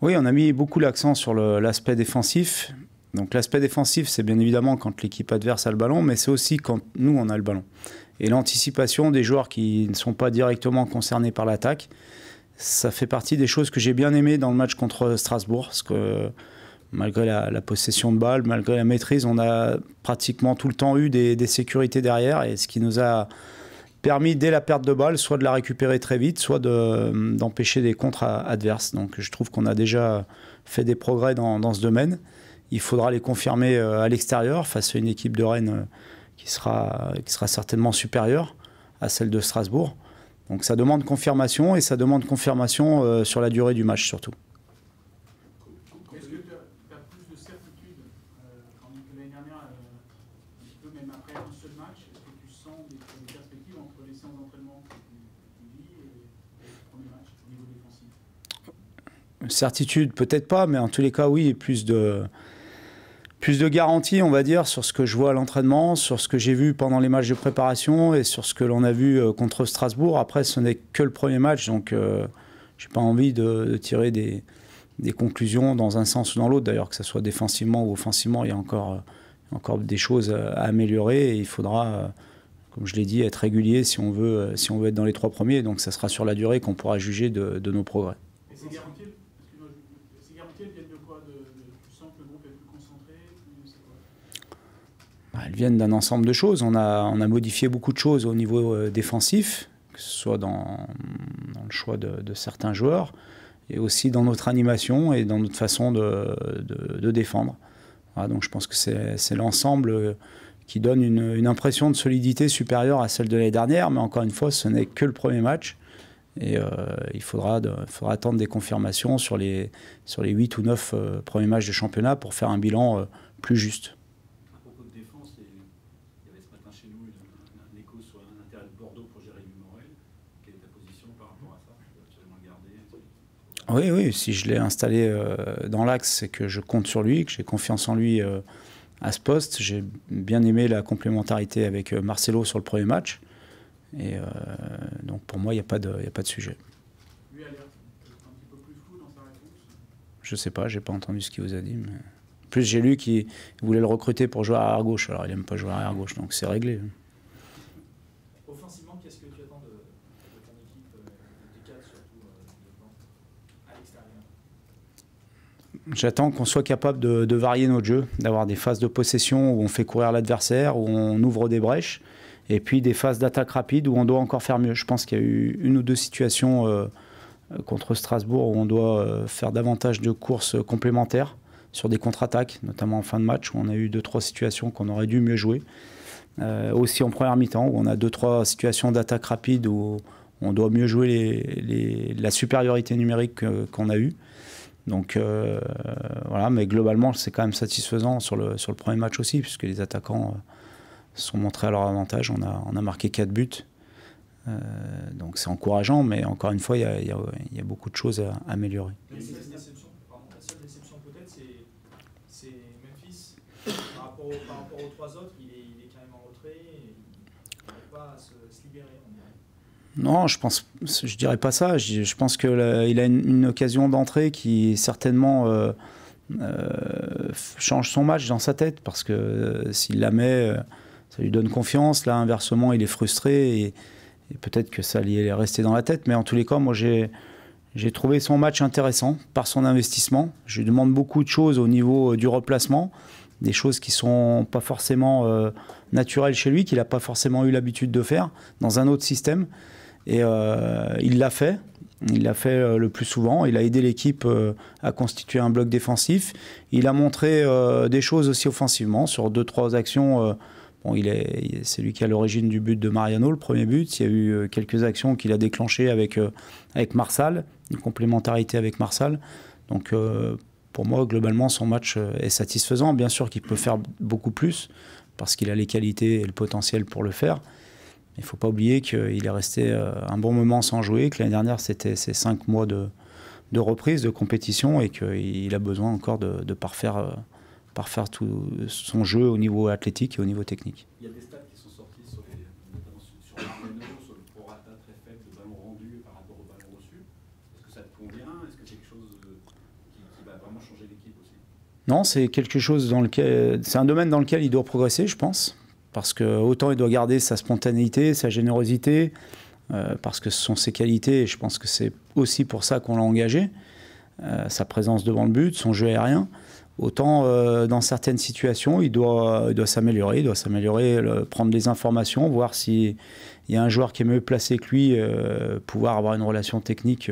Oui, on a mis beaucoup l'accent sur l'aspect défensif. Donc l'aspect défensif, c'est bien évidemment quand l'équipe adverse a le ballon, mais c'est aussi quand nous, on a le ballon. Et l'anticipation des joueurs qui ne sont pas directement concernés par l'attaque, ça fait partie des choses que j'ai bien aimées dans le match contre Strasbourg, parce que malgré la possession de balle, malgré la maîtrise, on a pratiquement tout le temps eu des sécurités derrière, et ce qui nous a permis, dès la perte de balle, soit de la récupérer très vite, soit d'empêcher des contres adverses. Donc je trouve qu'on a déjà fait des progrès dans ce domaine. Il faudra les confirmer à l'extérieur, face à une équipe de Rennes qui sera certainement supérieure à celle de Strasbourg. Donc ça demande confirmation, et ça demande confirmation sur la durée du match surtout. Est-ce que tu as plus de certitude que l'année dernière, un petit peu même après un seul match? Est-ce que tu sens des perspectives entre les séances d'entraînement que tu vis et le premier match au niveau défensif? Certitude, peut-être pas, mais en tous les cas, oui, plus de garantie, on va dire, sur ce que je vois à l'entraînement, sur ce que j'ai vu pendant les matchs de préparation et sur ce que l'on a vu contre Strasbourg. Après, ce n'est que le premier match, donc je n'ai pas envie de tirer des conclusions dans un sens ou dans l'autre. D'ailleurs, que ce soit défensivement ou offensivement, il y a encore des choses à améliorer, et il faudra, comme je l'ai dit, être régulier si on veut être dans les 3 premiers. Donc ça sera sur la durée qu'on pourra juger de nos progrès. Et ces garanties, elles viennent de quoi? Tu sens que le groupe est plus concentré? Elles viennent d'un ensemble de choses. On a modifié beaucoup de choses au niveau défensif, que ce soit dans le choix de certains joueurs, et aussi dans notre animation et dans notre façon de défendre. Voilà, donc je pense que c'est l'ensemble qui donne une impression de solidité supérieure à celle de l'année dernière, mais encore une fois, ce n'est que le premier match. Et il faudra attendre des confirmations sur les 8 ou 9 premiers matchs de championnat pour faire un bilan plus juste. À propos de défense, il y avait ce matin chez nous un écho sur un intérêt de Bordeaux pour Jérémy Morel. Quelle est ta position par rapport à ça? Tu veux absolument le garder? Oui, si je l'ai installé dans l'axe, c'est que je compte sur lui, que j'ai confiance en lui à ce poste. J'ai bien aimé la complémentarité avec Marcelo sur le premier match. Et donc pour moi, il n'y a pas de sujet. Lui a l'air un petit peu plus flou dans sa réponse. Je sais pas, j'ai pas entendu ce qu'il vous a dit. Mais... En plus, j'ai lu qu'il voulait le recruter pour jouer à arrière gauche. Alors il n'aime pas jouer à arrière gauche, donc c'est réglé. Offensivement, qu'est-ce que tu attends de ton équipe, des 4 surtout devant, à l'extérieur? J'attends qu'on soit capable de varier notre jeu, d'avoir des phases de possession où on fait courir l'adversaire, où on ouvre des brèches, et puis des phases d'attaque rapide où on doit encore faire mieux. Je pense qu'il y a eu 1 ou 2 situations contre Strasbourg où on doit faire davantage de courses complémentaires sur des contre-attaques, notamment en fin de match, où on a eu 2-3 situations qu'on aurait dû mieux jouer. Aussi en première mi-temps, où on a 2-3 situations d'attaque rapide où on doit mieux jouer la supériorité numérique qu'on a eue. Donc voilà, mais globalement, c'est quand même satisfaisant sur le premier match aussi, puisque les attaquants se sont montrés à leur avantage. On a marqué 4 buts. Donc c'est encourageant, mais encore une fois, il y a beaucoup de choses à améliorer. La seule déception peut-être, c'est Memphis. Par rapport aux 3 autres, il est quand même en retrait et il n'arrive pas à se libérer, on dirait. Non, je dirais pas ça. Je pense qu'il a une occasion d'entrée qui certainement change son match dans sa tête, parce que s'il la met, ça lui donne confiance. Là, inversement, il est frustré et peut-être que ça lui est resté dans la tête. Mais en tous les cas, moi, j'ai trouvé son match intéressant par son investissement. Je lui demande beaucoup de choses au niveau du replacement, des choses qui ne sont pas forcément naturelles chez lui, qu'il n'a pas forcément eu l'habitude de faire dans un autre système. Et il l'a fait. Il l'a fait le plus souvent. Il a aidé l'équipe à constituer un bloc défensif. Il a montré des choses aussi offensivement sur 2-3 actions. Bon, c'est lui qui est à l'origine du but de Mariano, le premier but. Il y a eu quelques actions qu'il a déclenchées avec Marsal, une complémentarité avec Marsal. Donc pour moi, globalement, son match est satisfaisant. Bien sûr qu'il peut faire beaucoup plus, parce qu'il a les qualités et le potentiel pour le faire. Il ne faut pas oublier qu'il est resté un bon moment sans jouer, que l'année dernière, c'était ses 5 mois de reprise, de compétition, et qu'il a besoin encore de parfaire tout son jeu au niveau athlétique et au niveau technique. Il y a des stats qui sont sortis notamment sur Marcelo, sur le prorata très faible de ballons rendus par rapport aux ballons reçus. Est-ce que ça te convient? Est-ce que c'est quelque chose qui vraiment changé l'équipe aussi? Non, c'est quelque chose c'est un domaine dans lequel il doit progresser, je pense. Parce que autant il doit garder sa spontanéité, sa générosité, parce que ce sont ses qualités, et je pense que c'est aussi pour ça qu'on l'a engagé. Sa présence devant le but, son jeu aérien. Autant dans certaines situations, il doit s'améliorer, prendre des informations, voir s'il y a un joueur qui est mieux placé que lui, pouvoir avoir une relation technique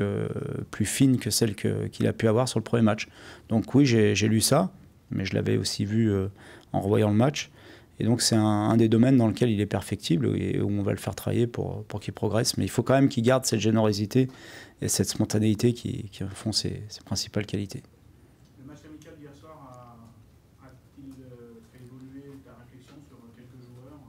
plus fine que celle qu'il a pu avoir sur le premier match. Donc oui, j'ai lu ça, mais je l'avais aussi vu en revoyant le match. Et donc c'est un des domaines dans lequel il est perfectible et où on va le faire travailler pour qu'il progresse. Mais il faut quand même qu'il garde cette générosité et cette spontanéité qui font ses principales qualités. Le match amical d'hier soir a-t-il fait évoluer ta réflexion sur quelques joueurs?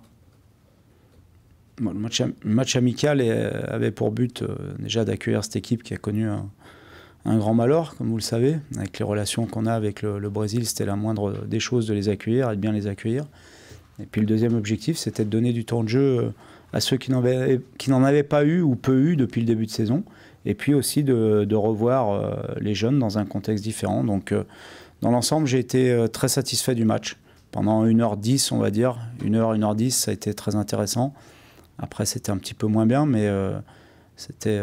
Bon, le match amical avait pour but déjà d'accueillir cette équipe qui a connu un grand malheur, comme vous le savez. Avec les relations qu'on a avec le Brésil, c'était la moindre des choses de les accueillir et de bien les accueillir. Et puis le deuxième objectif, c'était de donner du temps de jeu à ceux qui n'en avaient pas eu ou peu eu depuis le début de saison. Et puis aussi de revoir les jeunes dans un contexte différent. Donc dans l'ensemble, j'ai été très satisfait du match. Pendant 1h10, on va dire, 1h10, ça a été très intéressant. Après, c'était un petit peu moins bien, mais c'était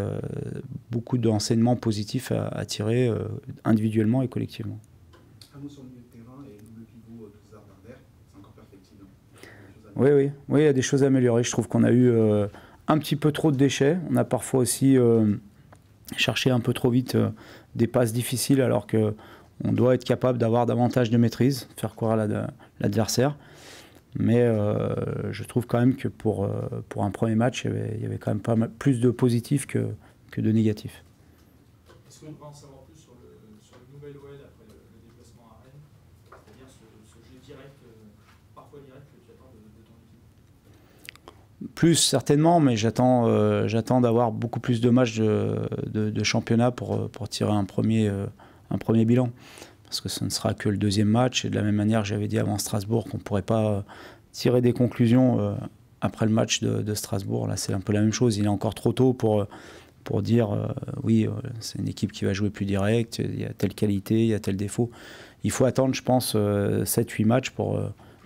beaucoup d'enseignements positifs à tirer individuellement et collectivement. Un mot sur le milieu de terrain et double pivot Touzard-Werder, c'est encore perfectible. Oui, il y a des choses à améliorer. Je trouve qu'on a eu un petit peu trop de déchets. On a parfois aussi cherché un peu trop vite des passes difficiles, alors qu'on doit être capable d'avoir davantage de maîtrise, faire courir l'adversaire. Mais je trouve quand même que pour un premier match, il y avait quand même plus de positifs que de négatifs. Est-ce qu'on peut en savoir plus sur le nouvel OL après le déplacement à Rennes, c'est-à-dire ce jeu direct, parfois direct, que tu attends de ton équipe? Plus certainement, mais j'attends d'avoir beaucoup plus de matchs de championnat pour tirer un premier bilan. Parce que ce ne sera que le deuxième match, et de la même manière, j'avais dit avant Strasbourg qu'on ne pourrait pas tirer des conclusions après le match de Strasbourg. Là, c'est un peu la même chose. Il est encore trop tôt pour dire oui, c'est une équipe qui va jouer plus direct, il y a telle qualité, il y a tel défaut. Il faut attendre, je pense, 7-8 matchs pour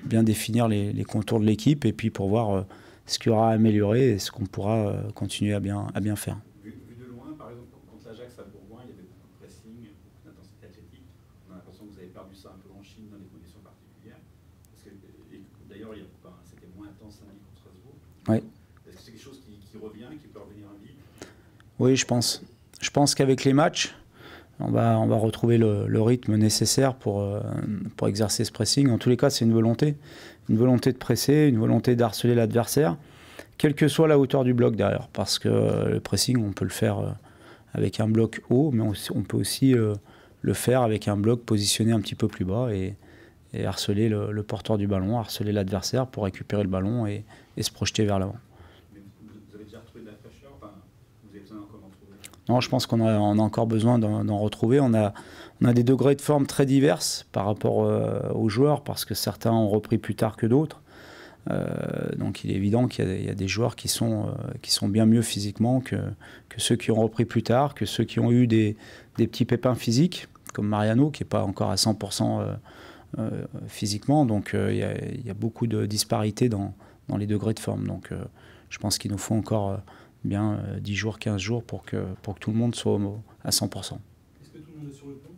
bien définir les contours de l'équipe et puis pour voir ce qu'il y aura à améliorer et ce qu'on pourra continuer à bien faire. Vu de loin, par exemple, contre l'Ajax à Bourgoin, il y avait beaucoup de pressing, beaucoup d'intensité athlétique. On a l'impression que vous avez perdu ça un peu en Chine dans des conditions particulières. D'ailleurs, c'était moins intense samedi contre Strasbourg. Oui. Est-ce que c'est quelque chose qui revient, qui peut revenir vite? Oui, je pense. Je pense qu'avec les matchs, on va retrouver le rythme nécessaire pour exercer ce pressing. En tous les cas, c'est une volonté de presser, une volonté d'harceler l'adversaire, quelle que soit la hauteur du bloc derrière. Parce que le pressing, on peut le faire avec un bloc haut, mais on peut aussi le faire avec un bloc positionné un petit peu plus bas et harceler le porteur du ballon, harceler l'adversaire pour récupérer le ballon et se projeter vers l'avant. Mais vous avez déjà retrouvé de la fraîcheur, enfin, vous avez besoin encore d'en trouver? Non, je pense qu'on a encore besoin d'en retrouver. On a des degrés de forme très divers par rapport aux joueurs, parce que certains ont repris plus tard que d'autres. Donc il est évident qu'il y a des joueurs qui sont bien mieux physiquement que ceux qui ont repris plus tard, que ceux qui ont eu des petits pépins physiques, comme Mariano, qui n'est pas encore à 100% physiquement. Donc il y a beaucoup de disparités dans les degrés de forme. Donc je pense qu'il nous faut encore bien 10 jours, 15 jours pour que tout le monde soit à 100%. Est-ce que tout le monde est sur le pont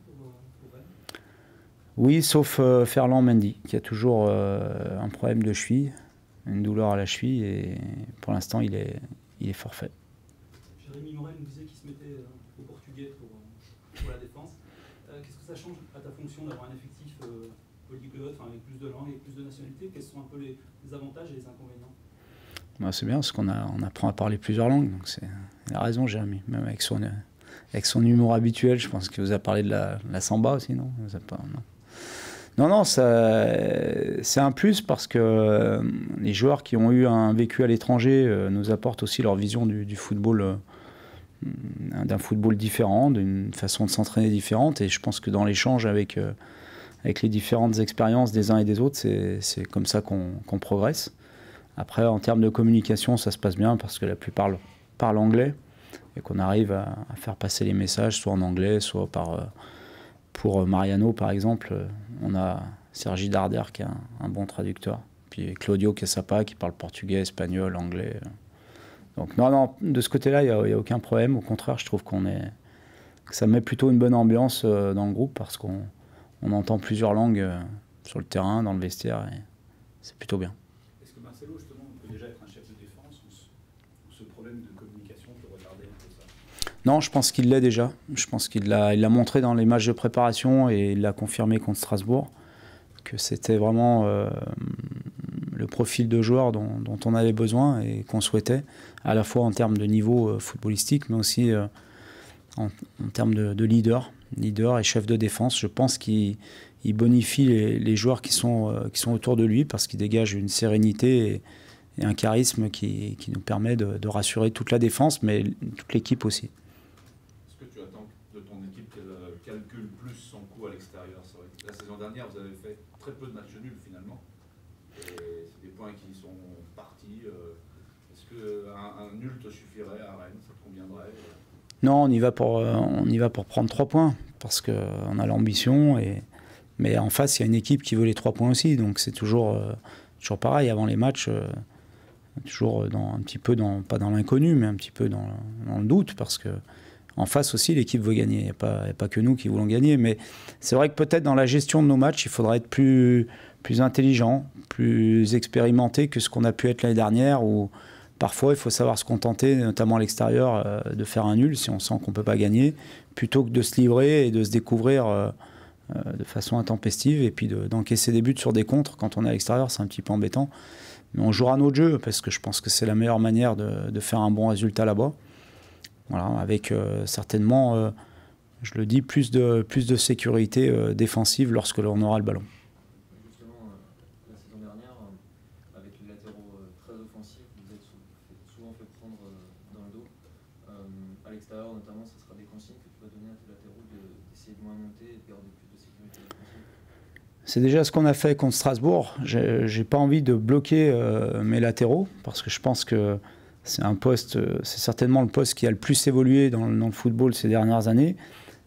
pour Rennes? Oui, sauf Ferland Mendy, qui a toujours un problème de cheville, une douleur à la cheville, et pour l'instant, il est forfait. Jérémy Morel nous disait qu'il se mettait au portugais pour la défense. Qu'est-ce que ça change à ta fonction d'avoir un effectif polyglotte, avec plus de langues et plus de nationalités? Quels sont un peu les avantages et les inconvénients? Bah, c'est bien, parce qu'on apprend à parler plusieurs langues. Donc il a raison, Jérémy. Même avec son humour habituel, je pense qu'il vous a parlé de la samba aussi, non? Non, c'est un plus, parce que les joueurs qui ont eu un vécu à l'étranger nous apportent aussi leur vision du football, d'un football différent, d'une façon de s'entraîner différente. Et je pense que dans l'échange avec les différentes expériences des uns et des autres, c'est comme ça qu'on progresse. Après, en termes de communication, ça se passe bien, parce que la plupart parlent anglais et qu'on arrive à faire passer les messages soit en anglais, soit par pour Mariano, par exemple, on a Sergi Darder qui est un bon traducteur. Puis Claudio Cassapa qui parle portugais, espagnol, anglais. Donc non, de ce côté-là, il n'y a aucun problème. Au contraire, je trouve que ça met plutôt une bonne ambiance dans le groupe parce qu'on entend plusieurs langues sur le terrain, dans le vestiaire, et c'est plutôt bien. Est-ce que Marcelo, justement, peut déjà être un chef de défense ou ce problème de communication peut retarder un peu ça? Non, je pense qu'il l'est déjà. Je pense qu'il l'a montré dans les matchs de préparation et il l'a confirmé contre Strasbourg, que c'était vraiment le profil de joueur dont on avait besoin et qu'on souhaitait, à la fois en termes de niveau footballistique, mais aussi en termes de leader et chef de défense. Je pense qu'il bonifie les joueurs qui sont autour de lui parce qu'il dégage une sérénité et un charisme qui nous permet de rassurer toute la défense, mais toute l'équipe aussi. Est-ce que tu attends de ton équipe qu'elle calcule plus son coup à l'extérieur? C'est vrai que la saison dernière, vous avez fait très peu de matchs nuls finalement. Et c'est des points qui sont partis. Est-ce qu'un nul te suffirait à Rennes? Ça te conviendrait? Non, on y va pour prendre 3 points, parce qu'on a l'ambition, mais en face, il y a une équipe qui veut les 3 points aussi, donc c'est toujours pareil, avant les matchs, toujours un petit peu, pas dans l'inconnu, mais un petit peu dans le doute, parce que en face aussi, l'équipe veut gagner, il n'y a pas que nous qui voulons gagner, mais c'est vrai que peut-être dans la gestion de nos matchs, il faudra être plus intelligent, plus expérimenté que ce qu'on a pu être l'année dernière, où parfois, il faut savoir se contenter, notamment à l'extérieur, de faire un nul si on sent qu'on ne peut pas gagner, plutôt que de se livrer et de se découvrir de façon intempestive et puis d'encaisser des buts sur des contres. Quand on est à l'extérieur, c'est un petit peu embêtant. Mais on jouera notre jeu parce que je pense que c'est la meilleure manière de faire un bon résultat là-bas. Voilà, avec certainement, je le dis, plus de sécurité défensive lorsque l'on aura le ballon. À l'extérieur, notamment, ce sera des consignes que tu vas donner à tes latéraux d'essayer de moins monter et de garder plus de sécurité défensive. C'est déjà ce qu'on a fait contre Strasbourg. J'ai pas envie de bloquer mes latéraux parce que je pense que c'est certainement le poste qui a le plus évolué dans le football ces dernières années.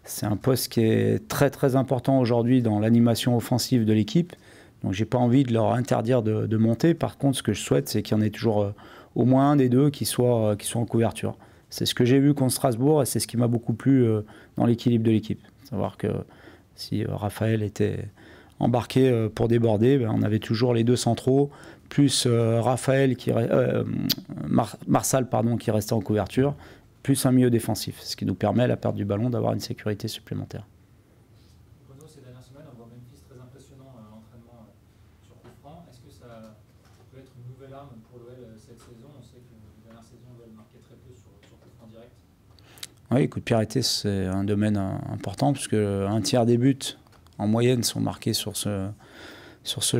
C'est un poste qui est très très important aujourd'hui dans l'animation offensive de l'équipe. Donc j'ai pas envie de leur interdire de monter. Par contre, ce que je souhaite, c'est qu'il y en ait toujours au moins un des deux qui soit en couverture. C'est ce que j'ai vu contre Strasbourg et c'est ce qui m'a beaucoup plu dans l'équilibre de l'équipe. Savoir que si Raphaël était embarqué pour déborder, ben on avait toujours les deux centraux, plus Marsal qui restait en couverture, plus un milieu défensif, ce qui nous permet à la perte du ballon d'avoir une sécurité supplémentaire. Bruno, ces dernières semaines, on voit Memphis très impressionnant à l'entraînement sur coup franc. Est-ce que ça peut être une nouvelle arme pour l'OL cette saison? On sait que la dernière saison, l'OL marquait très peu sur coup franc direct. Oui, coup de pied arrêté, c'est un domaine important, puisque un tiers des buts, en moyenne, sont marqués sur ce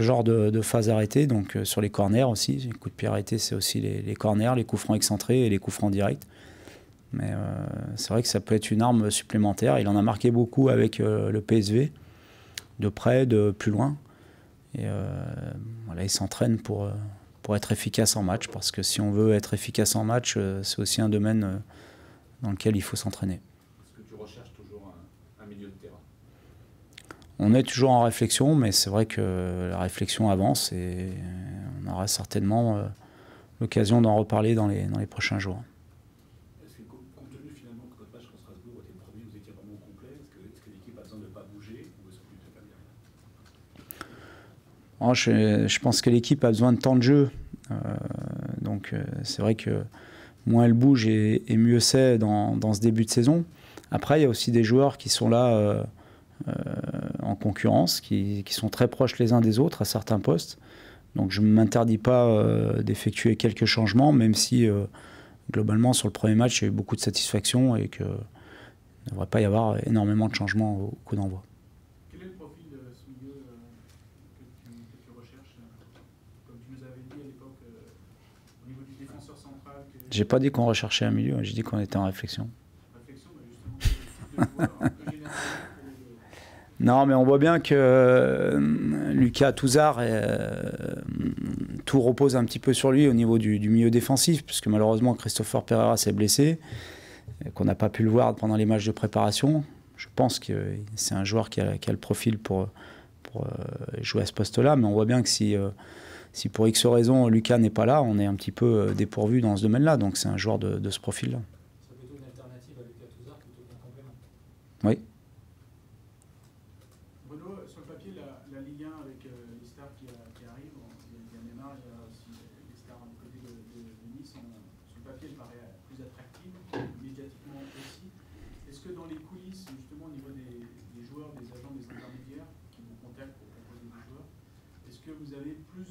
genre de phase arrêtée, donc sur les corners aussi. Les coups de pied arrêtés, c'est aussi les corners, les coups francs excentrés et les coups francs directs. Mais c'est vrai que ça peut être une arme supplémentaire. Il en a marqué beaucoup avec le PSV, de près, de plus loin. Et voilà, il s'entraîne pour être efficace en match, parce que si on veut être efficace en match, c'est aussi un domaine dans lequel il faut s'entraîner. Est-ce que tu recherches toujours un milieu de terrain? On est toujours en réflexion, mais c'est vrai que la réflexion avance et on aura certainement l'occasion d'en reparler dans les prochains jours. Est-ce que compte tenu finalement que votre match contre Strasbourg était le premier, vous étiez vraiment complet? Est-ce que l'équipe a besoin de ne pas bouger ou est-ce que vous êtes bien? Je pense que l'équipe a besoin de temps de jeu. Donc c'est vrai que moins elle bouge et mieux c'est dans ce début de saison. Après, il y a aussi des joueurs qui sont là en concurrence, qui sont très proches les uns des autres à certains postes. Donc je ne m'interdis pas d'effectuer quelques changements, même si globalement sur le premier match, il y a eu beaucoup de satisfaction et qu'il ne devrait pas y avoir énormément de changements au coup d'envoi. Quel est le profil de ce milieu que tu recherches? Comme tu nous avais dit à l'époque, au niveau du défenseur central. J'ai pas dit qu'on recherchait un milieu, j'ai dit qu'on était en réflexion. Réflexion, mais justement, le type de joueur un peu général. Non, mais on voit bien que Lucas Touzard, tout repose un petit peu sur lui au niveau du milieu défensif, puisque malheureusement Christopher Pereira s'est blessé, qu'on n'a pas pu le voir pendant les matchs de préparation. je pense que c'est un joueur qui a le profil pour jouer à ce poste-là, mais on voit bien que si pour X raison Lucas n'est pas là, on est un petit peu dépourvu dans ce domaine-là, donc c'est un joueur de ce profil-là. C'est plutôt une alternative avec Gattuso plutôt qu'un complément. Oui. Bruno, sur le papier, la Ligue 1 avec les stars qui arrivent, il y a Neymar, il y a aussi les stars du côté de Nice, sur le papier, elle paraît plus attractive, médiatiquement aussi. Est-ce que dans les coulisses, justement au niveau des joueurs, des agents, des intermédiaires qui vous contactent pour proposer des joueurs, est-ce que vous avez plus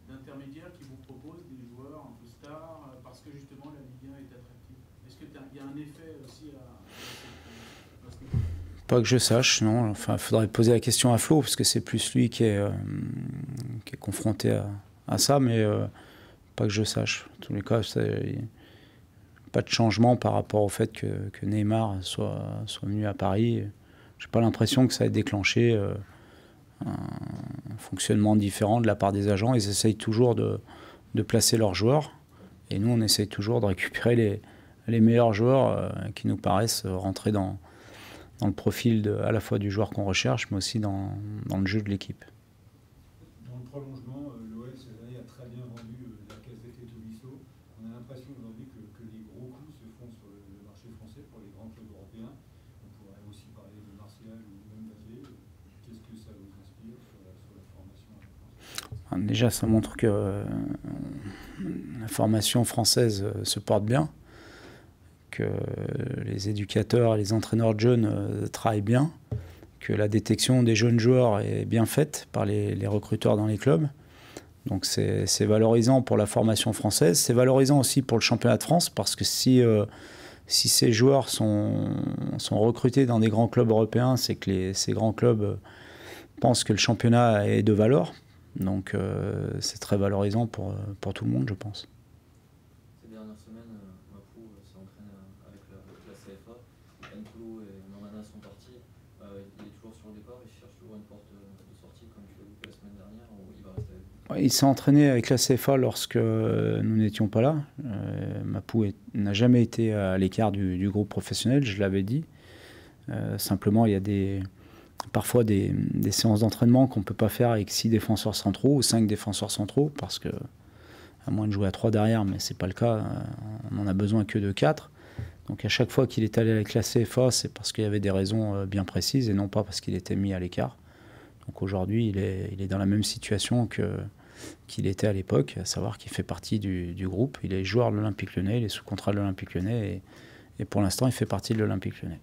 d'intermédiaires qui vous proposent des joueurs un peu stars parce que justement la Ligue 1 est attractive? Est-ce qu'il y a un effet aussi à ce niveau-là? Pas que je sache, non. Enfin, il faudrait poser la question à Flo, parce que c'est plus lui qui est confronté à ça, mais pas que je sache. En tous les cas, pas de changement par rapport au fait que Neymar soit venu à Paris. J'ai pas l'impression que ça ait déclenché un fonctionnement différent de la part des agents. Ils essayent toujours de placer leurs joueurs, et nous, on essaye toujours de récupérer les meilleurs joueurs qui nous paraissent rentrer dans le profil à la fois du joueur qu'on recherche, mais aussi dans le jeu de l'équipe. Dans le prolongement, l'OL cette année a très bien vendu Lacazette et Tolisso. On a l'impression aujourd'hui que les gros coups se font sur le marché français pour les grands clubs européens. On pourrait aussi parler de Martial ou même Basile. Qu'est-ce que ça vous inspire sur la formation française? Déjà, ça montre que la formation française se porte bien, que les éducateurs et les entraîneurs de jeunes travaillent bien, que la détection des jeunes joueurs est bien faite par les recruteurs dans les clubs. Donc c'est valorisant pour la formation française, c'est valorisant aussi pour le championnat de France, parce que si ces joueurs sont recrutés dans des grands clubs européens, c'est que ces grands clubs pensent que le championnat est de valeur. Donc c'est très valorisant pour tout le monde, je pense. Ces dernières semaines, Mapou s'est entraîné avec la CFA. Nkoulou et Mamana sont partis. Il est toujours sur le départ, il cherche toujours une porte de sortie, comme tu l'as vu la semaine dernière, ou il va rester avec vous? Il s'est entraîné avec la CFA lorsque nous n'étions pas là. Mapou n'a jamais été à l'écart du groupe professionnel, je l'avais dit. Simplement, il y a parfois des séances d'entraînement qu'on ne peut pas faire avec 6 défenseurs centraux ou 5 défenseurs centraux, parce que, à moins de jouer à 3 derrière, mais ce n'est pas le cas, on n'en a besoin que de 4. Donc à chaque fois qu'il est allé avec la CFA, c'est parce qu'il y avait des raisons bien précises et non pas parce qu'il était mis à l'écart. Donc aujourd'hui, il est dans la même situation qu'il était à l'époque, à savoir qu'il fait partie du groupe. Il est joueur de l'Olympique Lyonnais, il est sous contrat de l'Olympique Lyonnais et pour l'instant, il fait partie de l'Olympique Lyonnais.